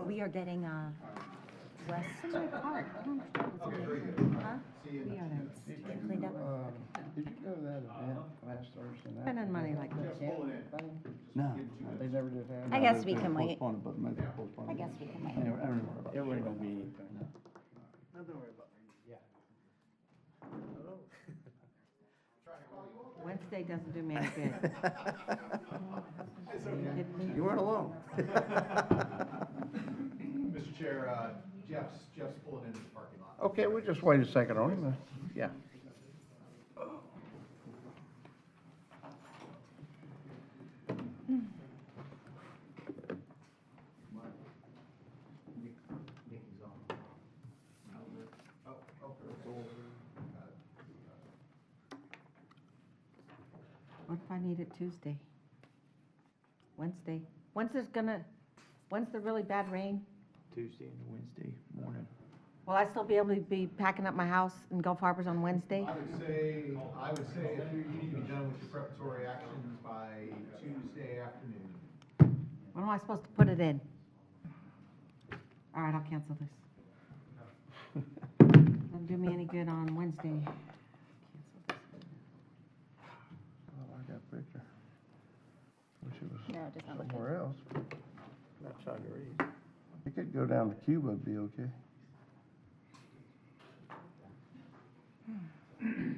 We are getting West Park. Huh? We are cleaned up. Did you go to that event last Thursday night? Spending money like this. No, they never did have. I guess we can wait. Postponed it, but maybe postponed it. I guess we can wait. Anyway, I don't know about it. It ain't gonna be anything. Nothing to worry about. Yeah. Wednesday doesn't do me any good. You weren't alone. Mr. Chair, Jeff's pulling into the parking lot. Okay, we'll just wait a second on him. Yeah. Nikki's on. What if I need it Tuesday? Wednesday? When's the really bad rain? Tuesday and Wednesday morning. Will I still be able to be packing up my house in Gulf Harbors on Wednesday? I would say if you need to be done with your preparatory actions by Tuesday afternoon. When am I supposed to put it in? All right, I'll cancel this. Doesn't do me any good on Wednesday. Cancel this. I like that picture. Wish it was No, it does not look somewhere else. Not trying to read. You could go down to Cuba, it'd be okay. It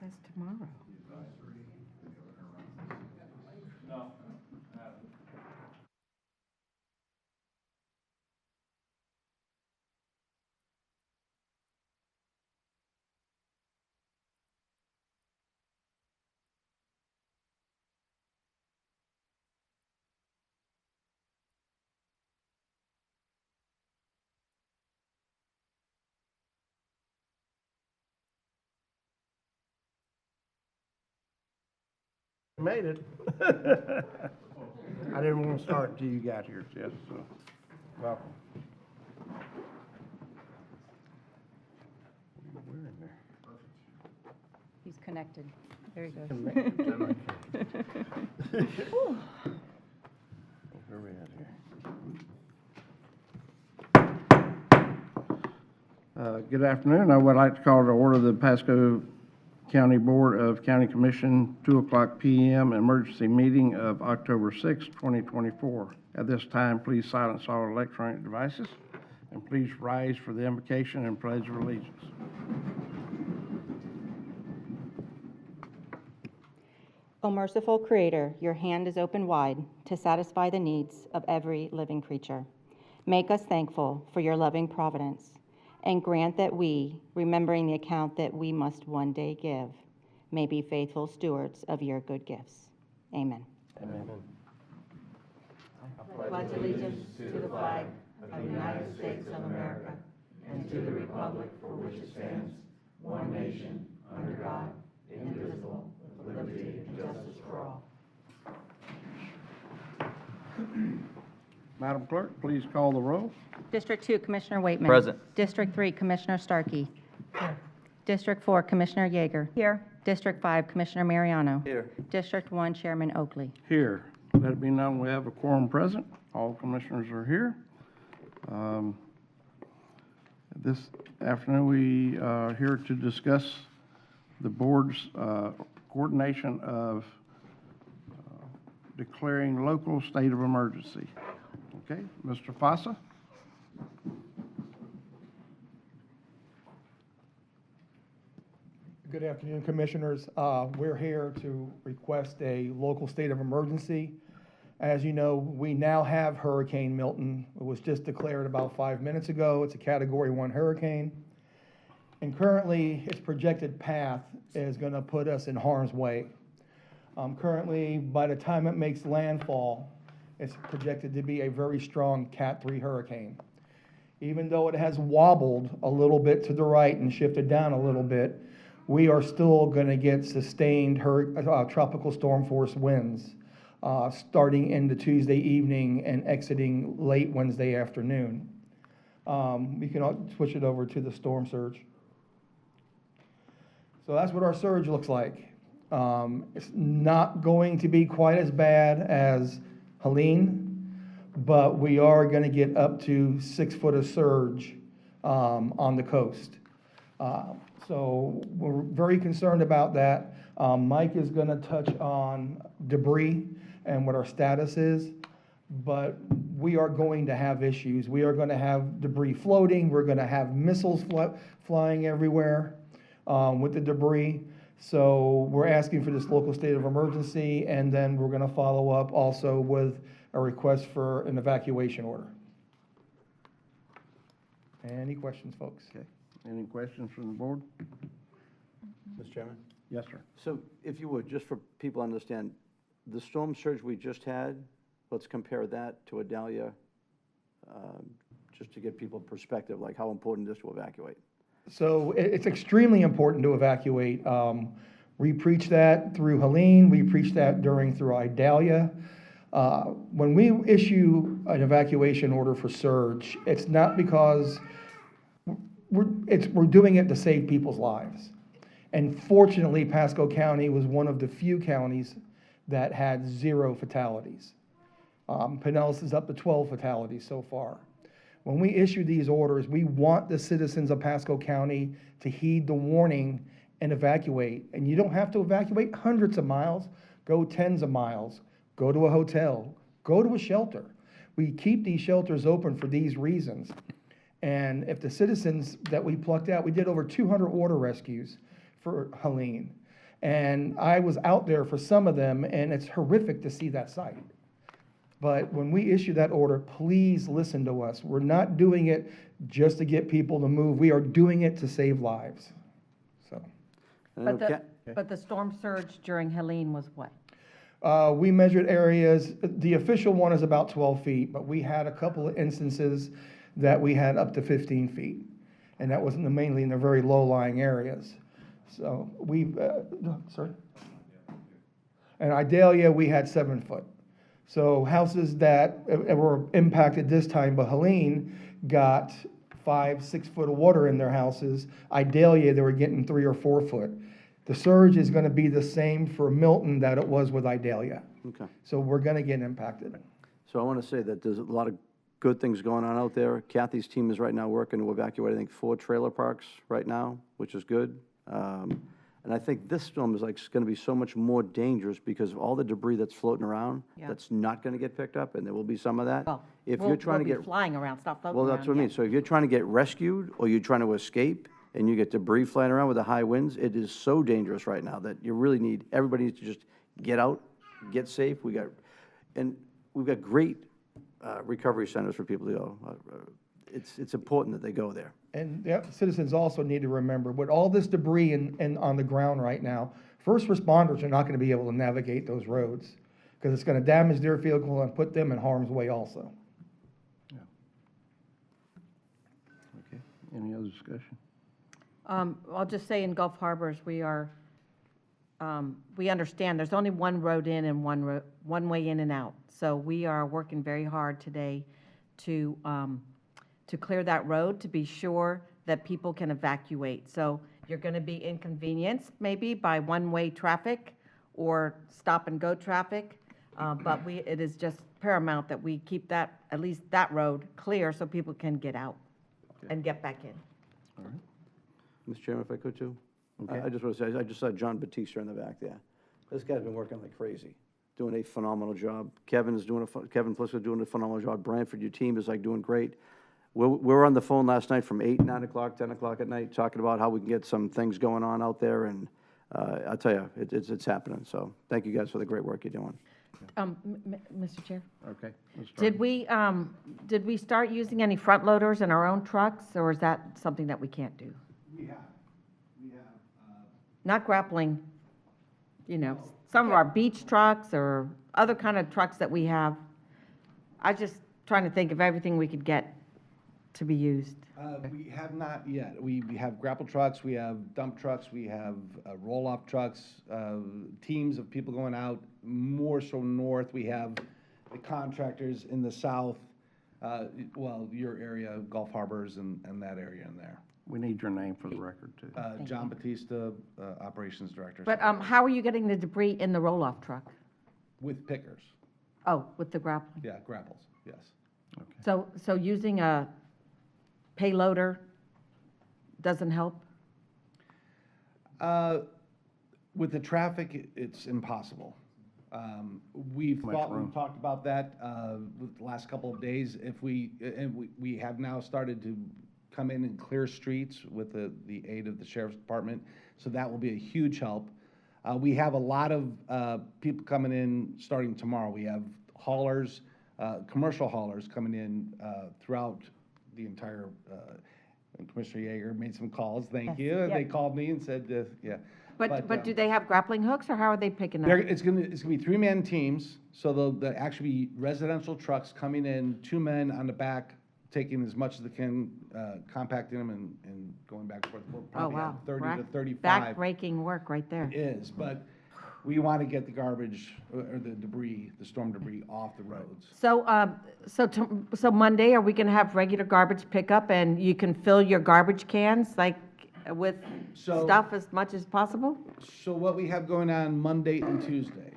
says tomorrow. Made it. I didn't want to start until you got here, Jess, so welcome. We're in there. He's connected. There he goes. Where are we at here? Good afternoon. I would like to call to order the Pasco County Board of County Commission 2:00 p.m. emergency meeting of October 6, 2024. At this time, please silence all electronic devices and please rise for the invocation and pledge of allegiance. O merciful Creator, your hand is open wide to satisfy the needs of every living creature. Make us thankful for your loving providence, and grant that we, remembering the account that we must one day give, may be faithful stewards of your good gifts. Amen. Amen. I pledge allegiance to the flag of the United States of America and to the republic for which it stands, one nation, under God, indivisible, with liberty and justice for all. Madam Clerk, please call the roll. District 2, Commissioner Waitman. Present. District 3, Commissioner Starkey. Here. District 4, Commissioner Yeager. Here. District 5, Commissioner Mariano. Here. District 1, Chairman Oakley. Here. Let it be known we have a quorum present. All commissioners are here. This afternoon, we are here to discuss the board's coordination of declaring local state of emergency. Okay, Mr. Fossa? Good afternoon, Commissioners. We're here to request a local state of emergency. As you know, we now have Hurricane Milton. It was just declared about 5 minutes ago. It's a Category 1 hurricane. And currently, its projected path is going to put us in harm's way. Currently, by the time it makes landfall, it's projected to be a very strong Cat 3 hurricane. Even though it has wobbled a little bit to the right and shifted down a little bit, we are still going to get sustained tropical storm force winds starting into Tuesday evening and exiting late Wednesday afternoon. We can switch it over to the storm surge. So that's what our surge looks like. It's not going to be quite as bad as Helene, but we are going to get up to 6 foot of surge on the coast. So we're very concerned about that. Mike is going to touch on debris and what our status is, but we are going to have issues. We are going to have debris floating. We're going to have missiles flying everywhere with the debris. So we're asking for this local state of emergency, and then we're going to follow up also with a request for an evacuation order. Any questions, folks? Okay. Any questions from the board? Mr. Chairman? Yes, sir. So if you would, just for people to understand, the storm surge we just had, let's compare that to Adalia, just to give people perspective, like how important it is to evacuate. So it's extremely important to evacuate. We preach that through Helene, we preach that through Idalia. When we issue an evacuation order for surge, it's not because we're doing it to save people's lives. And fortunately, Pasco County was one of the few counties that had 0 fatalities. Pinellas is up to 12 fatalities so far. When we issue these orders, we want the citizens of Pasco County to heed the warning and evacuate. And you don't have to evacuate hundreds of miles, go tens of miles, go to a hotel, go to a shelter. We keep these shelters open for these reasons. And if the citizens that we plucked out, we did over 200 water rescues for Helene. And I was out there for some of them, and it's horrific to see that sight. But when we issue that order, please listen to us. We're not doing it just to get people to move. We are doing it to save lives. So And I know But the storm surge during Helene was what? we measured areas. The official one is about 12 feet, but we had a couple of instances that we had up to 15 feet. And that was mainly in the very low-lying areas. So sorry? And Idalia, we had 7 foot. So houses that were impacted this time, but Helene got 5-6 foot of water in their houses. Idalia, they were getting 3 or 4 foot. The surge is going to be the same for Milton that it was with Idalia. Okay. So we're going to get impacted. So I want to say that there's a lot of good things going on out there. Kathy's team is right now working to evacuate, I think, 4 trailer parks right now, which is good. And I think this storm is like going to be so much more dangerous because of all the debris that's floating around. Yeah. That's not going to get picked up, and there will be some of that. Well, If we'll- you're trying to we'll be get flying around, stop floating Well, around. that's what I mean. yeah. So if you're trying to get rescued or you're trying to escape and you get debris flying around with the high winds, it is so dangerous right now that you really need, everybody needs to just get out, get safe. We've got great recovery centers for people to go. It's important that they go there. And the citizens also need to remember, with all this debris on the ground right now, first responders are not going to be able to navigate those roads because it's going to damage their vehicle and put them in harm's way also. Okay. Any other discussion? I'll just say in Gulf Harbors, we understand there's only one road in and one way in and out. So we are working very hard today to clear that road, to be sure that people can evacuate. So you're going to be inconvenienced maybe by one-way traffic or stop-and-go traffic, but it is just paramount that we keep that, at least that road, clear so people can get out and get back in. All right. Mr. Chairman, if I could too? Okay. I just want to say, I just saw John Batista in the back there. This guy's been working like crazy, doing a phenomenal job. Kevin Flisco doing a phenomenal job. Branford, your team is like doing great. We were on the phone last night from 8, 9 o'clock, 10 o'clock at night, talking about how we can get some things going on out there, and I'll tell you, it's happening. So thank you guys for the great work you're doing. Mr. Chair? Okay. let's start. Did we start using any front loaders in our own trucks, or is that something that we can't do? We have, Not grappling, some of our beach trucks or other kind of trucks that we have. I just trying to think of everything we could get to be used. We have not yet. We have grapple trucks, we have dump trucks, we have roll-off trucks, teams of people going out, more so north. We have the contractors in the south, well, your area, Gulf Harbors and that area in there. We need your name for the record, too. John Batista, Operations Director. But how are you getting the debris in the roll-off truck? With pickers, Oh, with the grappling? yeah, grapples, yes. So using a payloader doesn't help? With the traffic, it's impossible. We've Much room. we've talked about that with the last couple of days. If we have now started to come in and clear streets with the aid of the Sheriff's Department, so that will be a huge help. We have a lot of people coming in starting tomorrow. We have haulers, commercial haulers coming in throughout the entire, and Commissioner Yeager made some calls, thank you. yeah. They called me and said, yeah. But do they have grappling hooks, or how are they picking up? It's gonna be three-man teams, so they'll actually be residential trucks coming in, 2 men on the back, taking as much as they can, compacting them and going back and forth. We'll Oh, probably have wow. 30 to 35. Back-breaking work right there. Is, but we want to get the garbage or the debris, the storm debris off the roads. So Monday, are we gonna have regular garbage pickup, and you can fill your garbage cans, like, with So- stuff as much as possible? So what we have going on Monday and Tuesday,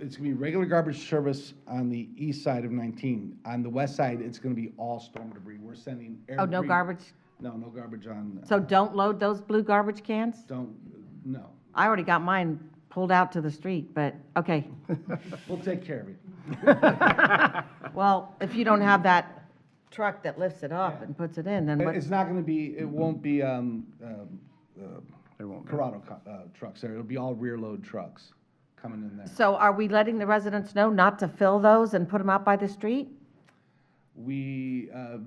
it's gonna be regular garbage service on the east side of 19. On the west side, it's gonna be all storm debris. We're sending every. Oh, no garbage? No, no garbage on. So don't load those blue garbage cans? No. I already got mine pulled out to the street, but, okay. We'll take care of it. Well, if you don't have that truck that lifts it up and puts it in, then what? It's not gonna be, it won't be, They won't do it. Corrado trucks there. It'll be all rear load trucks coming in there. So are we letting the residents know not to fill those and put them out by the street? We have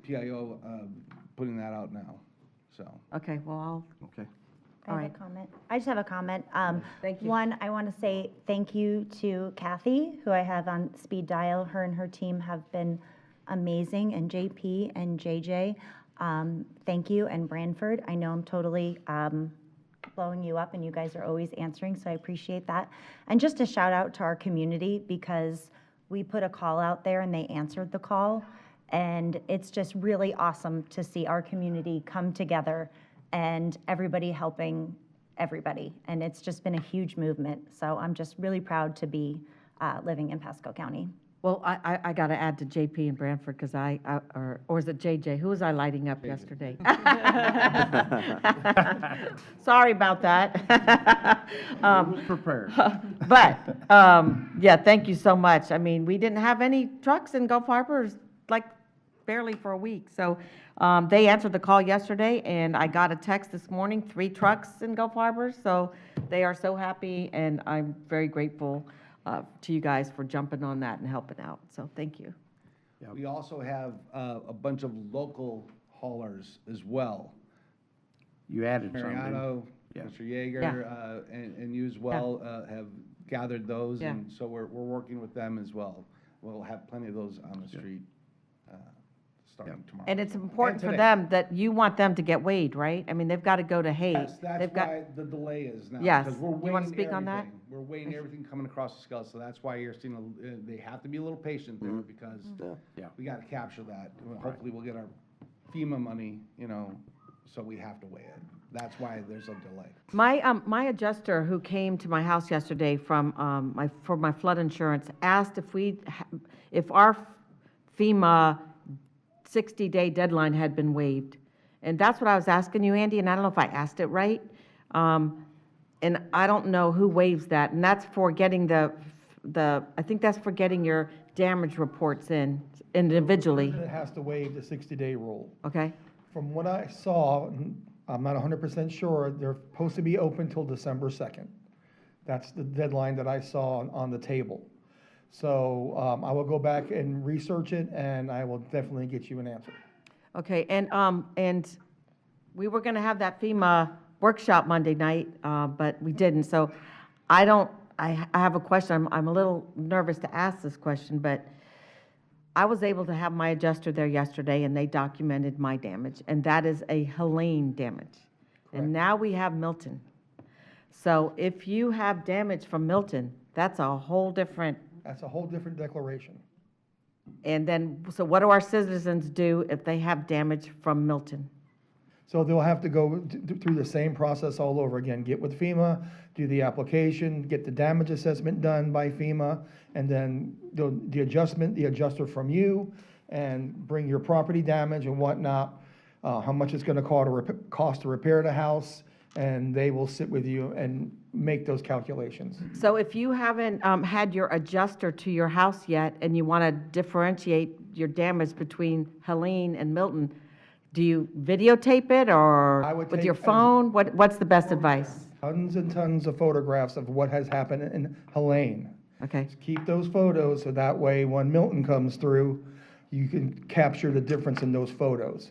PIO putting that out now, so. Okay, well, Okay. All I have right. a comment. I just have a comment. Thank you. One, I want to say thank you to Kathy, who I have on speed dial. Her and her team have been amazing, and JP and JJ. Thank you, and Branford. I know I'm totally blowing you up, and you guys are always answering, so I appreciate that. And just a shout out to our community, because we put a call out there and they answered the call. And it's just really awesome to see our community come together and everybody helping everybody. And it's just been a huge movement. So I'm just really proud to be living in Pasco County. well, I got to add to JP and Branford, because or is it JJ? Who was I lighting up yesterday? Sorry about that. Who's prepared? But, yeah, thank you so much. I mean, we didn't have any trucks in Gulf Harbor, like, barely for a week. So they answered the call yesterday, and I got a text this morning, 3 trucks in Gulf Harbor. So they are so happy, and I'm very grateful to you guys for jumping on that and helping out. So thank you. We also have a bunch of local haulers as well. You added some. didn't you? Mariano, Yeah. Mr. Yeager, and you as well have gathered those, Yeah. and so we're working with them as well. We'll have plenty of those on the street starting tomorrow. And it's important for today. them that you want them to get weighed, right? I mean, they've got to go to Hague. Yes, that's They've got- why the delay is now. Yes. Because we're You wanna weighing speak on that? everything. We're weighing everything coming across the scale, so that's why you're seeing, they have to be a little patient there, because Yeah. we gotta capture that. Hopefully, we'll get our FEMA money, so we have to weigh it. That's why there's a delay. My adjuster who came to my house yesterday for my flood insurance asked if our FEMA 60-day deadline had been waived. And that's what I was asking you, Andy, and I don't know if I asked it right. And I don't know who waives that, and that's for getting I think that's for getting your damage reports in individually, It has to waive the 60-day rule. okay? From what I saw, I'm not 100% sure, they're supposed to be open till December 2nd. That's the deadline that I saw on the table. So I will go back and research it, and I will definitely get you an answer. Okay, and we were gonna have that FEMA workshop Monday night, but we didn't, so I have a question. I'm a little nervous to ask this question, but I was able to have my adjuster there yesterday, and they documented my damage, and that is a Helene damage. And now we have Milton. So if you have damage from Milton, that's a whole different, That's a whole different declaration. And then, so what do our citizens do if they have damage from Milton? So they'll have to go through the same process all over again, get with FEMA, do the application, get the damage assessment done by FEMA, and then the adjuster from you, and bring your property damage and whatnot, how much it's gonna cost to repair the house, and they will sit with you and make those calculations. So if you haven't had your adjuster to your house yet, and you want to differentiate your damage between Helene and Milton, do you videotape it, or I would with take your as- phone? What's the best advice? Tons and tons of photographs of what has happened in Helene. Okay, Keep those photos, so that way, when Milton comes through, you can capture the difference in those photos.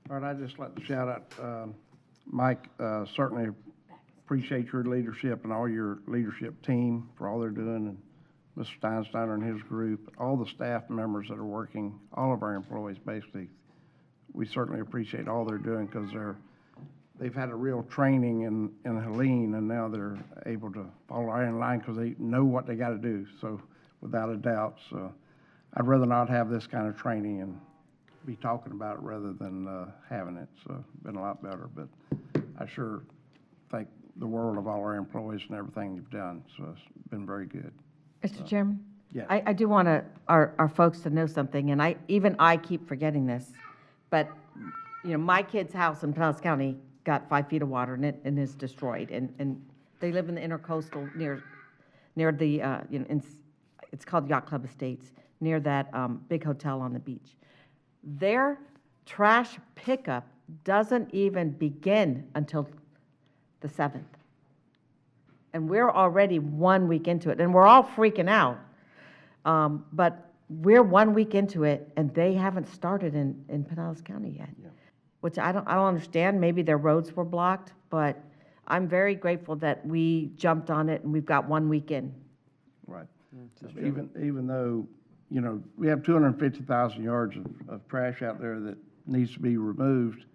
All right, I'd just like to shout out, Mike, certainly appreciate your leadership and all your leadership team for all they're doing, and Mr. Steinsteiner and his group, all the staff members that are working, all of our employees, basically. We certainly appreciate all they're doing, because they've had a real training in Helene, and now they're able to follow right in line because they know what they got to do, so without a doubt. So I'd rather not have this kind of training and be talking about it rather than having it, so it's been a lot better. But I sure thank the world of all our employees and everything you've done, so it's been very good. Mr. Chairman? Yes. I do want our folks to know something, and I keep forgetting this, but, my kid's house in Pinellas County got 5 feet of water in it and is destroyed, and they live in the intercoastal near the, it's called Yacht Club Estates, near that big hotel on the beach. Their trash pickup doesn't even begin until the 7th. And we're already 1 week into it, and we're all freaking out. But we're 1 week into it, and they haven't started in Pinellas County yet. Which I don't understand. Maybe their roads were blocked, but I'm very grateful that we jumped on it, and we've got 1 week in. Right. Even though, we have 250,000 yards of trash out there that needs to be removed,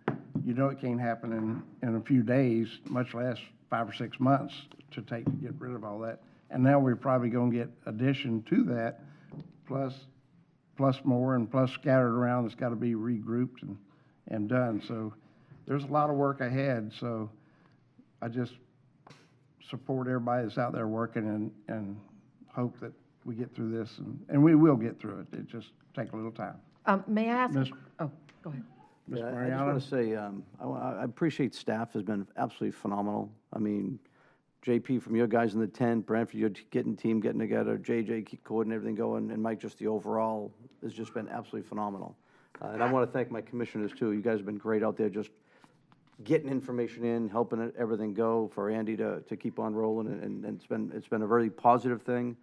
it can't happen in a few days, much less 5 or 6 months to get rid of all that. And now we're probably gonna get addition to that, plus more, and plus scattered around that's gotta be regrouped and done. So there's a lot of work ahead, so I just support everybody that's out there working and hope that we get through this, and we will get through it. It just take a little time. May I ask? Miss- Oh, go ahead. Ms. Yeah, I just Mariano? want to say, I appreciate staff has been absolutely phenomenal. I mean, JP from your guys in the tent, Brantford, your team getting together, JJ coordinating everything going, and Mike, just the overall has just been absolutely phenomenal. And I want to thank my commissioners too. You guys have been great out there, just getting information in, helping everything go, for Andy to keep on rolling, and it's been a very positive thing.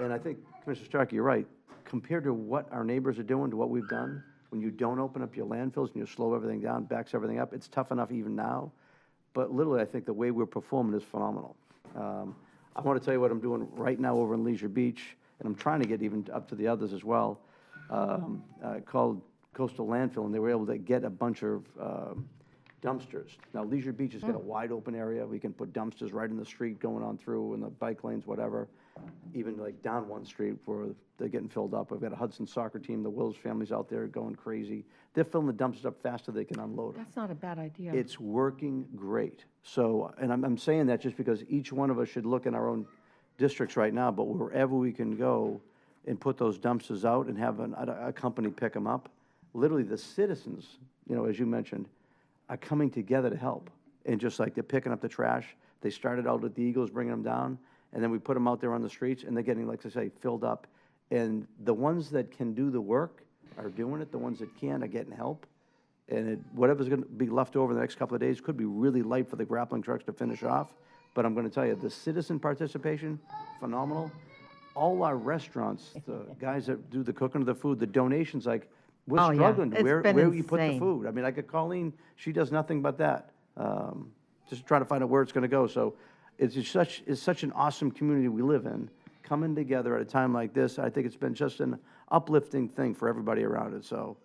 And I think, Commissioner Starkey, you're right. Compared to what our neighbors are doing, to what we've done, when you don't open up your landfills and you slow everything down, backs everything up, it's tough enough even now. But literally, I think the way we're performing is phenomenal. I want to tell you what I'm doing right now over in Leisure Beach, and I'm trying to get even up to the others as well, called Coastal Landfill, and they were able to get a bunch of dumpsters. Now, Leisure Beach has got a wide open area. We can put dumpsters right in the street going on through, in the bike lanes, whatever. Even like down one street where they're getting filled up. We've got a Hudson soccer team, the Wills family's out there going crazy. They're filling the dumpsters up faster than they can unload them. That's not a bad idea. It's working great. So, and I'm saying that just because each one of us should look in our own districts right now, but wherever we can go and put those dumpsters out and have a company pick them up, literally the citizens, as you mentioned, are coming together to help. And just like they're picking up the trash, they started out at the Eagles, bringing them down, and then we put them out there on the streets, and they're getting, like I say, filled up. And the ones that can do the work are doing it. The ones that can't are getting help. And whatever's going to be left over the next couple of days could be really light for the grappling trucks to finish off. But I'm going to tell you, the citizen participation, phenomenal. All our restaurants, the guys that do the cooking of the food, the donations, like, we're Oh, yeah. struggling. It's Where been you put the insane. food? I mean, like Colleen, she does nothing but that. Just trying to find out where it's going to go. So it's such an awesome community we live in, coming together at a time like this. I think it's been just an uplifting thing for everybody around it. So,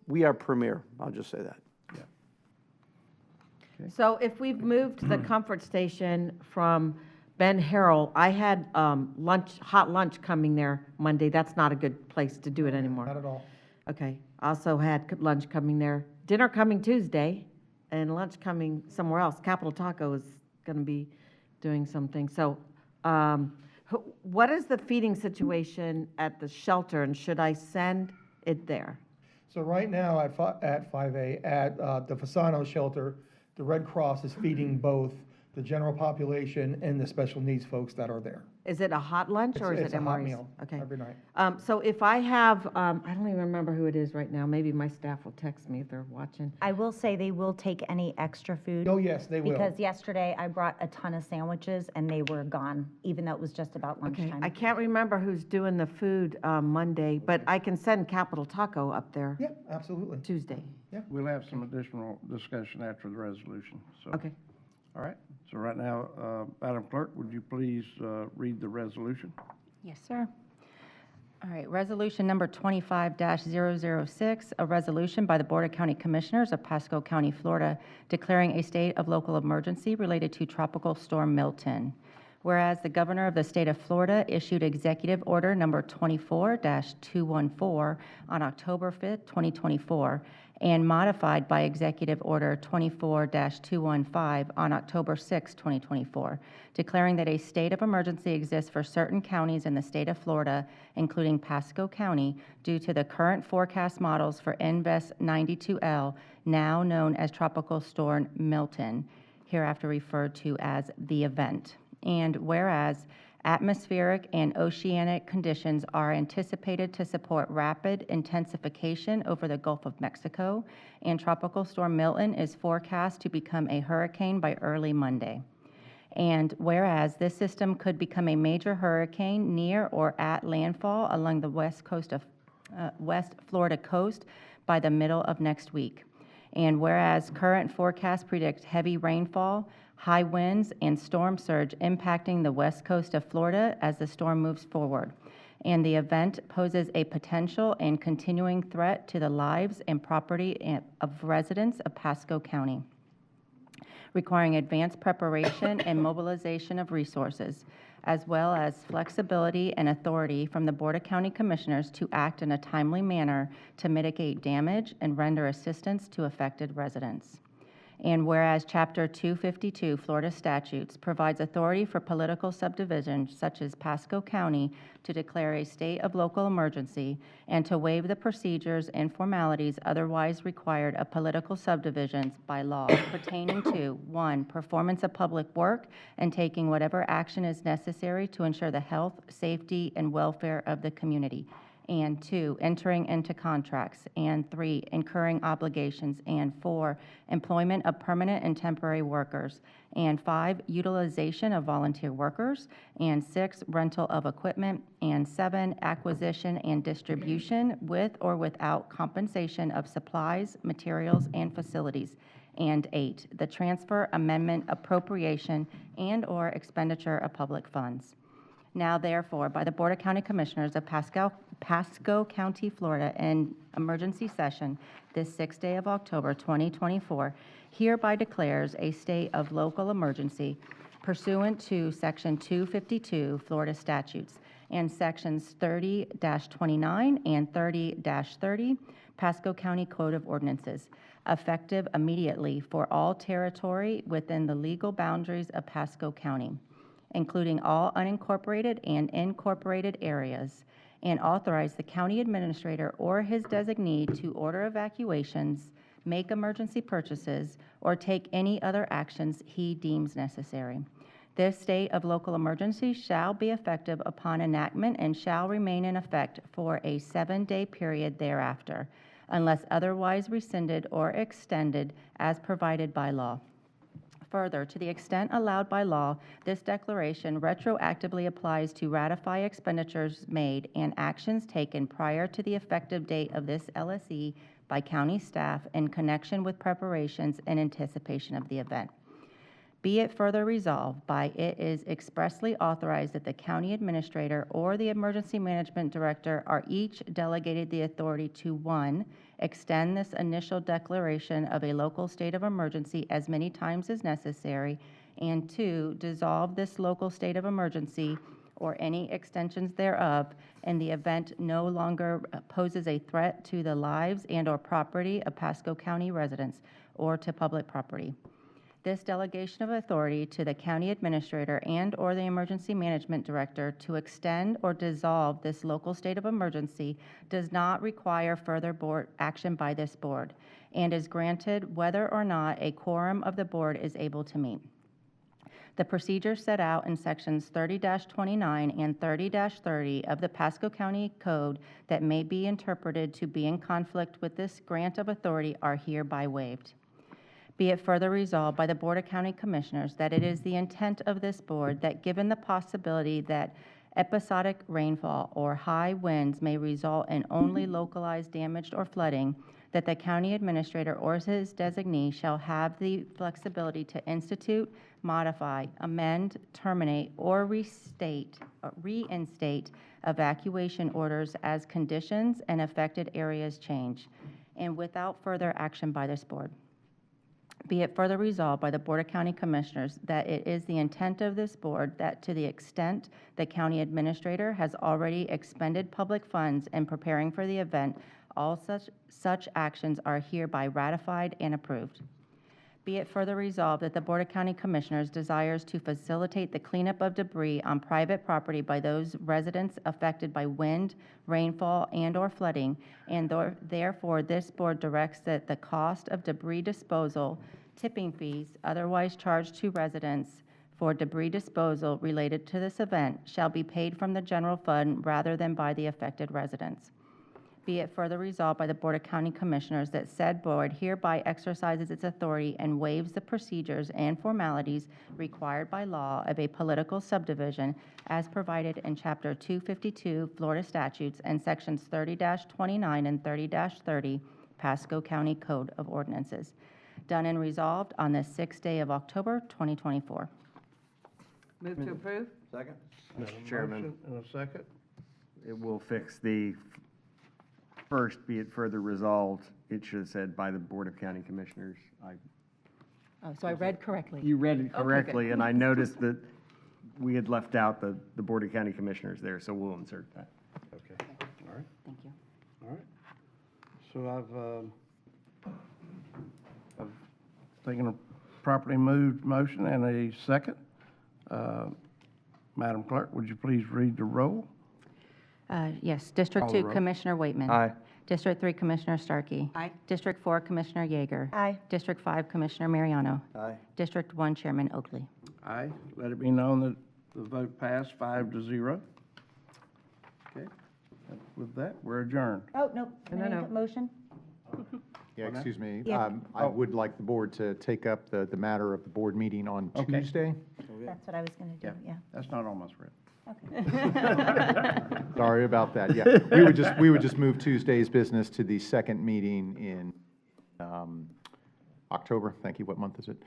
we are premier. I'll just say that. So if we've moved the comfort station from Ben Harrell, I had hot lunch coming there Monday. That's not a good place to do it anymore. Not at all. Okay. Also had lunch coming there. Dinner coming Tuesday, and lunch coming somewhere else. Capital Taco is going to be doing something. So what is the feeding situation at the shelter, and should I send it there? So right now at 5A, at the Fasano shelter, the Red Cross is feeding both the general population and the special needs folks that are there. Is it a hot lunch or is it It's a hot MREs? meal Okay. every night. So if I have, I don't even remember who it is right now. Maybe my staff will text me if they're watching. I will say they will take any extra food. Oh, yes, they will. Because yesterday I brought a ton of sandwiches and they were gone, even though it was just about Okay. lunchtime. I can't remember who's doing the food Monday, but I can send Capital Taco up there Yeah, absolutely. Tuesday. We'll have some additional discussion after the resolution, so. Okay. All right, so right now, Madam Clerk, would you please read the resolution? Yes, sir. All right, resolution number 25-006, a resolution by the Board of County Commissioners of Pasco County, Florida, declaring a state of local emergency related to Tropical Storm Milton. Whereas the governor of the state of Florida issued executive order number 24-214 on October 5th, 2024, and modified by executive order 24-215 on October 6, 2024, declaring that a state of emergency exists for certain counties in the state of Florida, including Pasco County, due to the current forecast models for NVES 92L, now known as Tropical Storm Milton, hereafter referred to as the event. And whereas atmospheric and oceanic conditions are anticipated to support rapid intensification over the Gulf of Mexico, and Tropical Storm Milton is forecast to become a hurricane by early Monday. And whereas this system could become a major hurricane near or at landfall along the west Florida coast by the middle of next week. And whereas current forecasts predict heavy rainfall, high winds, and storm surge impacting the west coast of Florida as the storm moves forward. And the event poses a potential and continuing threat to the lives and property of residents of Pasco County, requiring advanced preparation and mobilization of resources, as well as flexibility and authority from the Board of County Commissioners to act in a timely manner to mitigate damage and render assistance to affected residents. And whereas Chapter 252 Florida statutes provides authority for political subdivisions such as Pasco County to declare a state of local emergency and to waive the procedures and formalities otherwise required of political subdivisions by law pertaining to, 1, performance of public work and taking whatever action is necessary to ensure the health, safety, and welfare of the community, and 2, entering into contracts, and 3, incurring obligations, and 4, employment of permanent and temporary workers, and 5, utilization of volunteer workers, and 6, rental of equipment, and 7, acquisition and distribution with or without compensation of supplies, materials, and facilities, and 8, the transfer, amendment, appropriation, and/or expenditure of public funds. Now therefore, by the Board of County Commissioners of Pasco County, Florida, in emergency session this 6th day of October 2024, hereby declares a state of local emergency pursuant to Section 252 Florida statutes and Sections 30-29 and 30-30 Pasco County Code of Ordinances, effective immediately for all territory within the legal boundaries of Pasco County, including all unincorporated and incorporated areas, and authorize the county administrator or his designee to order evacuations, make emergency purchases, or take any other actions he deems necessary. This state of local emergency shall be effective upon enactment and shall remain in effect for a 7-day period thereafter, unless otherwise rescinded or extended as provided by law. Further, to the extent allowed by law, this declaration retroactively applies to ratify expenditures made and actions taken prior to the effective date of this LSE by county staff in connection with preparations and anticipation of the event. Be it further resolved by it is expressly authorized that the county administrator or the emergency management director are each delegated the authority to, 1, extend this initial declaration of a local state of emergency as many times as necessary, and 2, dissolve this local state of emergency or any extensions thereof in the event no longer poses a threat to the lives and/or property of Pasco County residents or to public property. This delegation of authority to the county administrator and/or the emergency management director to extend or dissolve this local state of emergency does not require further board action by this board and is granted whether or not a quorum of the board is able to meet. The procedures set out in sections 30-29 and 30-30 of the Pasco County Code that may be interpreted to be in conflict with this grant of authority are hereby waived. Be it further resolved by the Board of County Commissioners that it is the intent of this board that given the possibility that episodic rainfall or high winds may result in only localized damage or flooding, that the county administrator or his designee shall have the flexibility to institute, modify, amend, terminate, or reinstate evacuation orders as conditions and affected areas change, and without further action by this board. Be it further resolved by the Board of County Commissioners that it is the intent of this board that to the extent the county administrator has already expended public funds in preparing for the event, all such actions are hereby ratified and approved. Be it further resolved that the Board of County Commissioners desires to facilitate the cleanup of debris on private property by those residents affected by wind, rainfall, and/or flooding, and therefore this board directs that the cost of debris disposal, tipping fees otherwise charged to residents for debris disposal related to this event shall be paid from the general fund rather than by the affected residents. Be it further resolved by the Board of County Commissioners that said board hereby exercises its authority and waives the procedures and formalities required by law of a political subdivision as provided in Chapter 252 Florida Statutes and Sections 30-29 and 30-30 Pasco County Code of Ordinances. Done and resolved on the 6th day of October, 2024. Move to approve? Second? Mr. Chairman. In a second. It will fix the first, be it further resolved, it should have said by the Board of County Commissioners. Oh, so I read correctly. You read it good. correctly, and I noticed that we had left out the Board of County Commissioners there, so we'll insert that. Okay, all right, Thank you. all right. So I've taken a properly moved motion and a second. Madam Clerk, would you please read the roll? Yes, District Call the 2, roll. Commissioner Waitman. Aye. District 3, Commissioner Starkey. Aye. District 4, Commissioner Yeager. Aye. District 5, Commissioner Mariano. Aye. District 1, Chairman Oakley. Aye. Let it be known that the vote passed 5-0. Okay, with that, we're adjourned. Oh, no. No. Motion? Yeah, excuse me. Yeah. I would like the board to take up the matter of the board meeting on Okay. Tuesday. That's what I was going to do, yeah. That's not on my script. Sorry about that, yeah. We would just move Tuesday's business to the second meeting in October. Thank you. What month is it?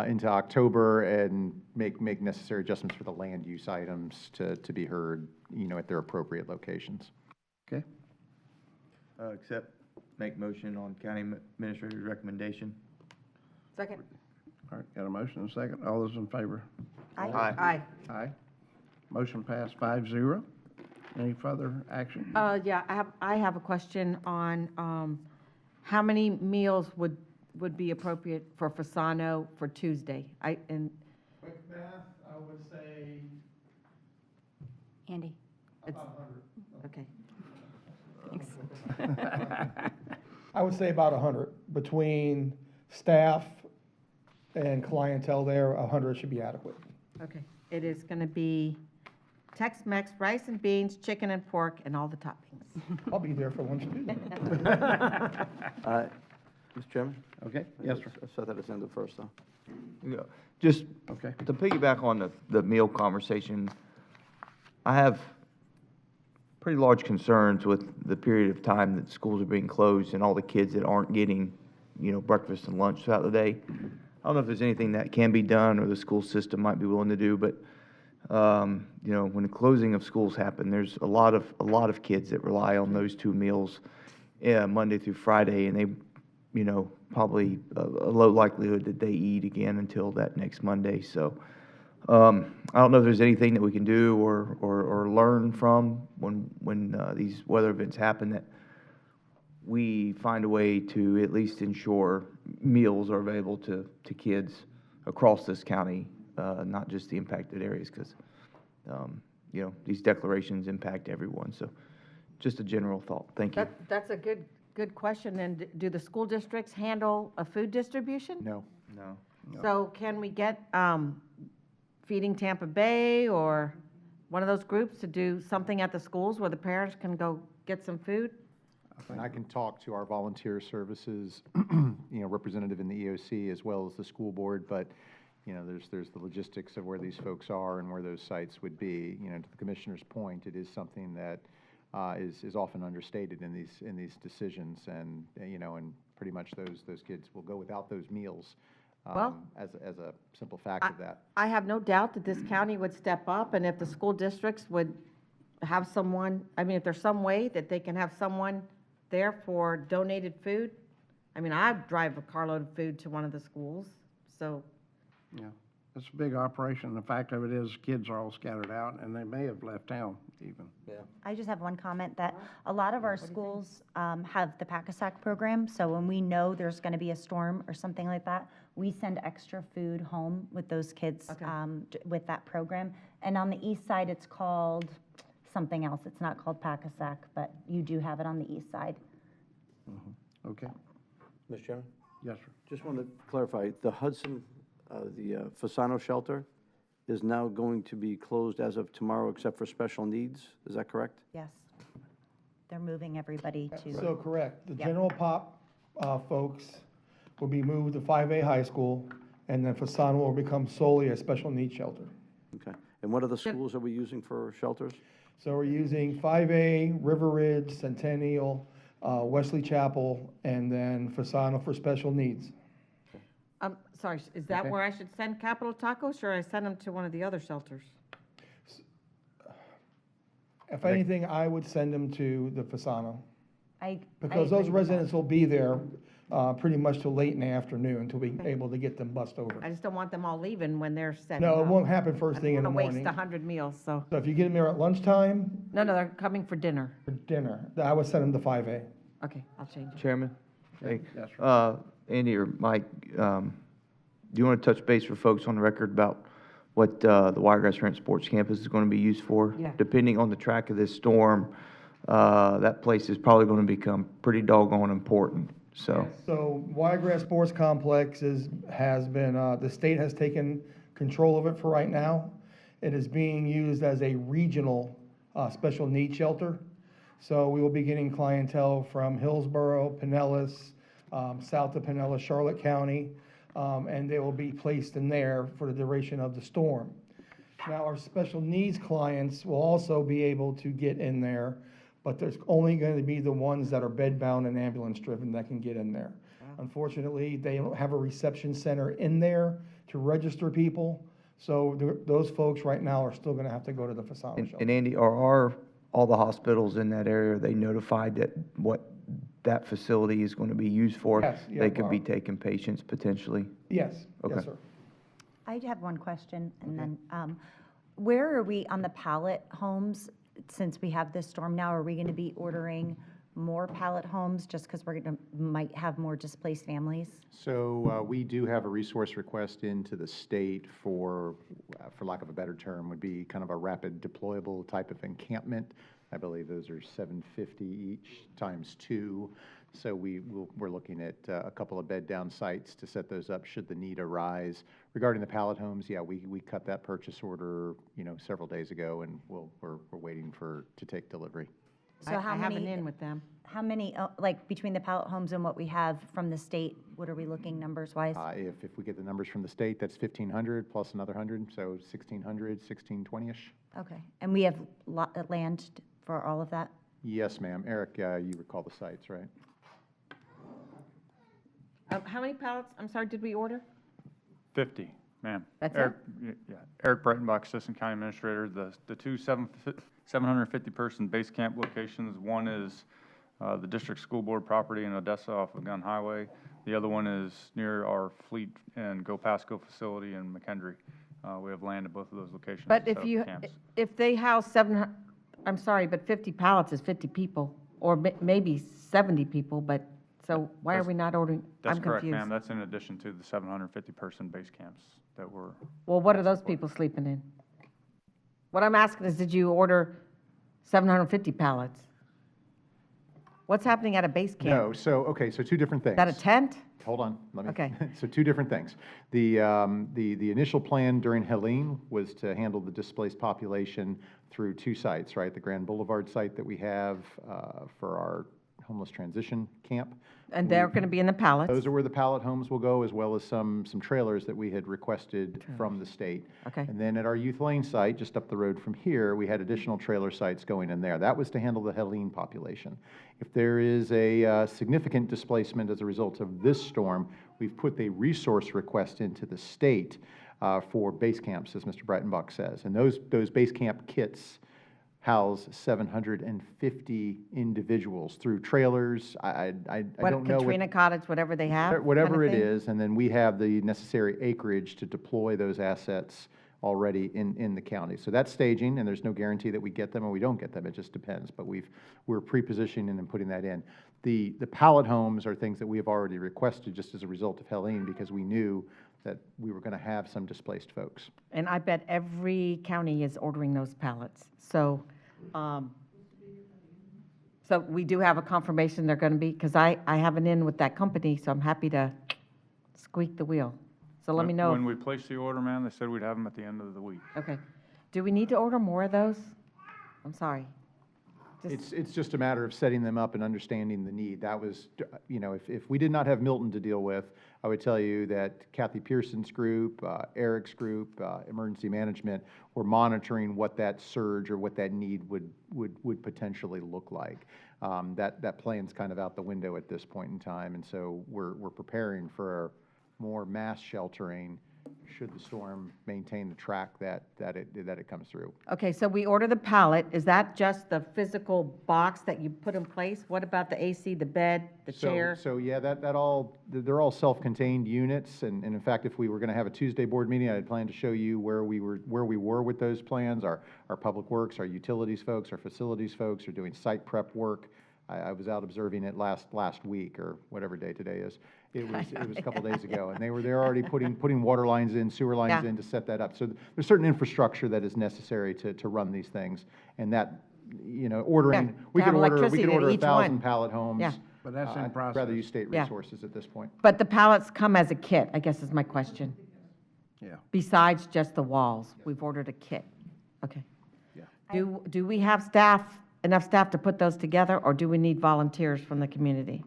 Into October and make necessary adjustments for the land use items to be heard, at their appropriate locations. Okay, Make motion on county administrator's recommendation. Second? all right, got a motion and a second. All those in favor? Aye. Aye. Aye. Motion passed 5-0. Any further action? Yeah, I have a question on, how many meals would be appropriate for Fasano for Tuesday? Quick math, I would say Andy? about 100. Okay. Thanks. I would say about 100. Between staff and clientele there, 100 should be adequate. Okay. It is going to be Tex-Mex, rice and beans, chicken and pork, and all the toppings. I'll be there for lunch too. Mr. Chairman? Okay, yes, sir. I set that as ended first, though. Yeah, just Okay. to piggyback on the meal conversation, I have pretty large concerns with the period of time that schools are being closed and all the kids that aren't getting, breakfast and lunch throughout the day. I don't know if there's anything that can be done or the school system might be willing to do, but, when the closing of schools happen, there's a lot of kids that rely on those two meals, Monday through Friday, and probably a low likelihood that they eat again until that next Monday. So I don't know if there's anything that we can do or learn from when these weather events happen, that we find a way to at least ensure meals are available to kids across this county, not just the impacted areas, because, these declarations impact everyone. So just a general thought. Thank you. That's a good question. And do the school districts handle a food distribution? No. No. So can we get Feeding Tampa Bay or one of those groups to do something at the schools where the parents can go get some food? And I can talk to our volunteer services, representative in the EOC as well as the school board, but, there's the logistics of where these folks are and where those sites would be. To the commissioner's point, it is something that is often understated in these decisions, and, and pretty much those kids will go without those meals, Well, as a simple fact of that. I have no doubt that this county would step up, and if the school districts would have someone, if there's some way that they can have someone there for donated food. I drive a carload of food to one of the schools, so. Yeah, it's a big operation. The fact of it is, kids are all scattered out, and they may have left town even. I just have one comment that a lot of our schools have the Pack-a-Sack program, so when we know there's going to be a storm or something like that, we send extra food home with those kids Okay. with that program. And on the east side, it's called something else. It's not called Pack-a-Sack, but you do have it on the east side. Okay, Mr. Chairman? yes, sir. Just want to clarify, the Hudson, the Fasano shelter is now going to be closed as of tomorrow except for special needs, is that correct? Yes. They're moving everybody to. So correct. The Yep. general pop folks will be moved to 5A high school, and then Fasano will become solely a special needs shelter. Okay. And what other schools are we using for shelters? So we're using 5A, River Ridge, Centennial, Wesley Chapel, and then Fasano for special needs. Sorry, is that Okay. where I should send Capital Tacos, or should I send them to one of the other shelters? If anything, I would send them to the Fasano, I because agree those with residents will be there pretty much till late in the afternoon until we're able to get them bussed I over. just don't want them all leaving when they're setting No, it up. won't happen first thing in the I don't morning. wanna waste 100 meals, so. So if you get them there at lunchtime No, they're coming for dinner. for dinner, I would send them to 5A. Okay, I'll change it. Chairman? Hey, Yes, sir. Andy or Mike, do you want to touch base for folks on the record about what the Wiregrass Ranch Sports Campus is going to be used for? Yeah. Depending on the track of this storm, that place is probably going to become pretty doggone important, so. So Wiregrass Sports Complex has been, the state has taken control of it for right now. It is being used as a regional special needs shelter. So we will be getting clientele from Hillsborough, Pinellas, south of Pinellas, Charlotte County, and they will be placed in there for the duration of the storm. Now, our special needs clients will also be able to get in there, but there's only going to be the ones that are bedbound and ambulance-driven that can get in there. Unfortunately, they don't have a reception center in there to register people, so those folks right now are still going to have to go to the Fasano And shelter. Andy, are all the hospitals in that area, are they notified that what that facility is going to be used for? Yes, yeah, They could be Barb. taking patients potentially? Yes, yes, Okay. sir. I have one question, and then, where are we on the pallet homes? Since we have this storm now, are we going to be ordering more pallet homes just because might have more displaced families? So we do have a resource request into the state for lack of a better term, would be kind of a rapid deployable type of encampment. I believe those are 750 each times 2. So we're looking at a couple of bed-down sites to set those up should the need arise. Regarding the pallet homes, yeah, we cut that purchase order, several days ago, and we're waiting to take delivery. So I how have an many, in with them. how many, like, between the pallet homes and what we have from the state, what are we looking numbers-wise? If we get the numbers from the state, that's 1,500 plus another 100, so 1,600, 1,620-ish. Okay, and we have land for all of that? Yes, ma'am. Eric, you recall the sites, right? How many pallets, I'm sorry, did we order? 50, ma'am. That's Eric, yeah, Eric Breitenbach, Assistant County Administrator. The two 750-person base camp locations, one is the district school board property in Odessa off of Gun Highway. The other one is near our fleet and Go Pasco facility in McKendree. We have land at both of those locations. But to if set up you, camps. if they house 700, I'm sorry, but 50 pallets is 50 people, or maybe 70 people, but, so why are we not ordering? That's I'm correct, confused. ma'am. That's in addition to the 750-person base camps that were. Well, what are those people sleeping in? What I'm asking is, did you order 750 pallets? What's happening at a base camp? No, so, okay, so two different things. Is that a tent? Hold on, let me. Okay. So two different things. The initial plan during Helene was to handle the displaced population through two sites, right? The Grand Boulevard site that we have for our homeless transition camp. And they're going to be in the pallets? Those are where the pallet homes will go, as well as some trailers that we had requested from the state. Okay. And then at our Youth Lane site, just up the road from here, we had additional trailer sites going in there. That was to handle the Helene population. If there is a significant displacement as a result of this storm, we've put a resource request into the state for base camps, as Mr. Breitenbach says. And those base camp kits house 750 individuals through trailers. I don't know. Katrina Cottage, whatever they have? Whatever kind of it thing? is, and then we have the necessary acreage to deploy those assets already in the county. So that's staging, and there's no guarantee that we get them or we don't get them. It just depends. But we're pre-positioning and putting that in. The pallet homes are things that we have already requested just as a result of Helene, because we knew that we were going to have some displaced folks. And I bet every county is ordering those pallets. So, so we do have a confirmation they're going to be, because I have an in with that company, so I'm happy to squeak the wheel. So let me know. When we placed the order, ma'am, they said we'd have them at the end of the week. Okay. Do we need to order more of those? I'm sorry. It's just a matter of setting them up and understanding the need. That was, if we did not have Milton to deal with, I would tell you that Kathy Pearson's group, Eric's group, emergency management, were monitoring what that surge or what that need would potentially look like. That plan's kind of out the window at this point in time, and so we're preparing for more mass sheltering should the storm maintain the track that it comes through. Okay, so we order the pallet. Is that just the physical box that you put in place? What about the AC, the bed, the chair? So yeah, they're all self-contained units, and in fact, if we were going to have a Tuesday board meeting, I had planned to show you where we were with those plans. Our public works, our utilities folks, our facilities folks are doing site prep work. I was out observing it last week, or whatever day today is. It was a couple days ago, and they're already putting water lines in, sewer lines in to set that up. So there's certain infrastructure that is necessary to run these things, and that, ordering, we could order electricity to 1,000 each pallet homes. Yeah. But that's in I'd process. rather use state Yeah. resources at this point. But the pallets come as a kit, I guess is my question. Yeah. Besides just the walls, we've ordered a kit. Okay. Yeah. Do we have enough staff to put those together, or do we need volunteers from the community?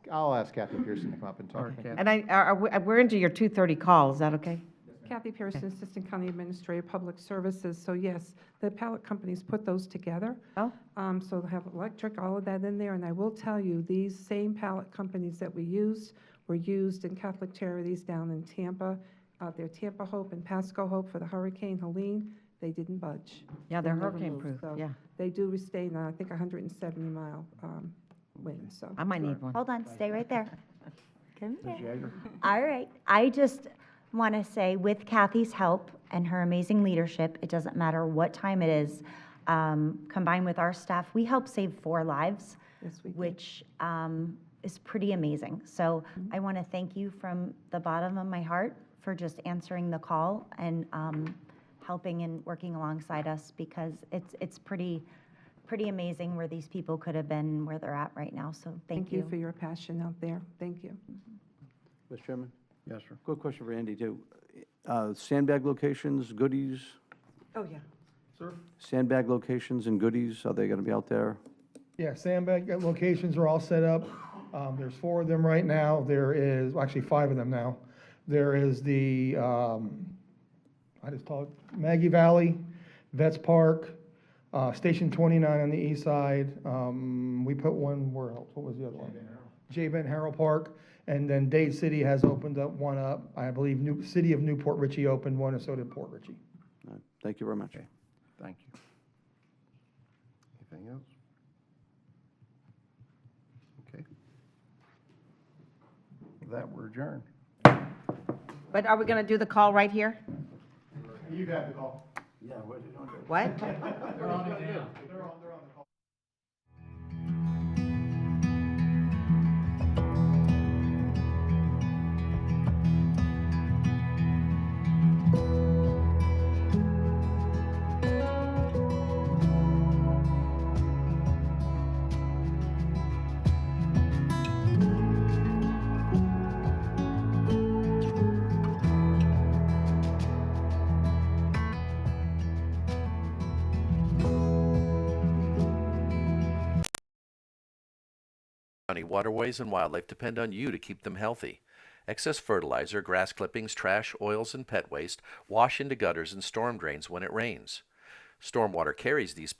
I'll ask Kathy Pearson to come up and talk. And we're into your 2:30 call, is that okay? Kathy Pearson, Assistant County Administrator, Public Services. So yes, the pallet companies put those together. Oh, So they'll have electric, all of that in there. And I will tell you, these same pallet companies that we used were used in Catholic Charities down in Tampa, out there, Tampa Hope and Pasco Hope for the Hurricane Helene. They didn't budge. yeah, they're They never hurricane-proof, moved. So yeah. They do sustain, I think, 170-mile wind, so. I might need one. Hold on, stay right there. Come here. All right, I just want to say, with Kathy's help and her amazing leadership, it doesn't matter what time it is, combined with our staff, we help save 4 lives, Yes, we did. which is pretty amazing. So I want to thank you from the bottom of my heart for just answering the call and helping and working alongside us, because it's pretty amazing where these people could have been, where they're at right now. So thank you. for your passion out there. Thank you. Mr. Chairman, Yes, sir. quick question for Andy, too. Sandbag locations, goodies, Oh, yeah. sandbag locations and goodies, are they going to be out there? Yeah, sandbag locations are all set up. There's 4 of them right now. There is, well, actually 5 of them now. There is the, I just call it Maggie Valley, Vets Park, Station 29 on the east side. We put one, where else? What was the other one? J. Ben Harrell Park. And then Dade City has opened up one up. I believe City of Newport Richey opened one, and so did Port Richey. All right, thank you very much. Thank you. Anything else? adjourned. But are we going to do the call right here? You've had the call. Yeah, what are they doing? What? They're on the call. County waterways and wildlife depend on you to keep them healthy. Excess fertilizer, grass clippings, trash, oils, and pet waste wash into gutters and storm drains when it rains. Stormwater carries these